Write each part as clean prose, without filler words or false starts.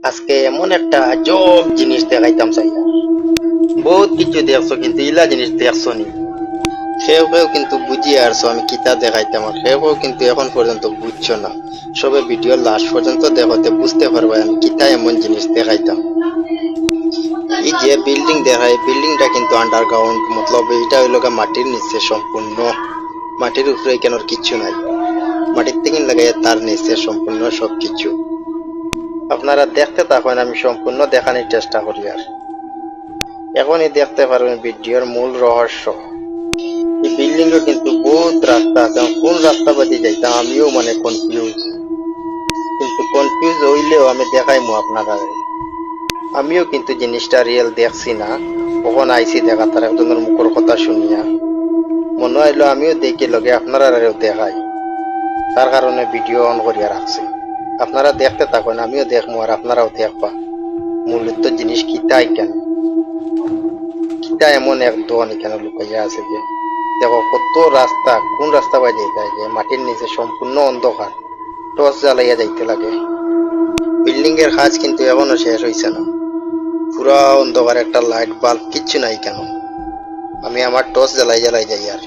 আজকে এমন একটা আজব জিনিস দেখাইতাম চাইয়া। বহুত কিছু দেখছো কিন্তু ইলা জিনিস দেখছো নি। কেউ কিন্তু বুঝিয়ে আসছো আমি কিতা দেখাইতাম, আর কেউ কিন্তু এখন পর্যন্ত বুঝছো না। সবে ভিডিও লাস্ট পর্যন্ত দেখতে বুঝতে পারবে আমি কিতা এমন জিনিস দেখাইতাম। এই যে বিল্ডিং দেখায়, বিল্ডিংটা কিন্তু আন্ডারগ্রাউন্ড, মতলব এটা হইল মাটির নিচে সম্পূর্ণ। মাটির উপরে কেন কিচ্ছু নাই, মাটির থেকে লাগাই তার নিচে সম্পূর্ণ সবকিছু। আপনারা দেখতে থাকুন, আমি সম্পূর্ণ দেখানোর চেষ্টা করি। আর এখনই দেখতে পারবেন ভিডিওর মূল রহস্য। এই বিল্ডিং এ কিন্তু বহুত রাস্তা আছে, কোন রাস্তা বাদি যাইতাম আমিও কনফিউজ। কিন্তু কনফিউজ হইলেও আমি দেখাইমু আপনারা। আমিও কিন্তু জিনিসটা রিয়েল দেখছি না, কখন আইসি দেখা তার একজনের মুখের কথা শুনিয়া মনে হইলো আমিও দেখি লগে আপনারা দেখাই, তার কারণে ভিডিও অন করিয়া রাখছি। আপনারা দেখতে থাকুন, আমিও দেখবো আর আপনারাও দেখবা মূলত জিনিস কিতাই কেন, কিতা এমন এক দোকান এখানে লুকাইয়া আছে যে দেখো কত রাস্তা, কোন রাস্তা বাই যাইতে যে মাটির নিচে সম্পূর্ণ অন্ধকার, টর্চ জ্বালাইয়া যাইতে লাগে। বিল্ডিং এর কাজ কিন্তু এখনো শেষ হইছে না, পুরা অন্ধকার, একটা লাইট বাল্ব কিচ্ছু নাই কেন। আমি আমার টর্চ জ্বালাই যাই। আর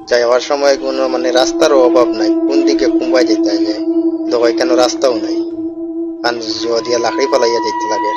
যাওয়ার সময় কোনো রাস্তারও অভাব নাই, কোন দিকে কুম্বাই যেতে যায় দেখো, কেন রাস্তাও নাই, কারণ দিয়া লাকড়ি পালাইয়া যাইতে লাগে।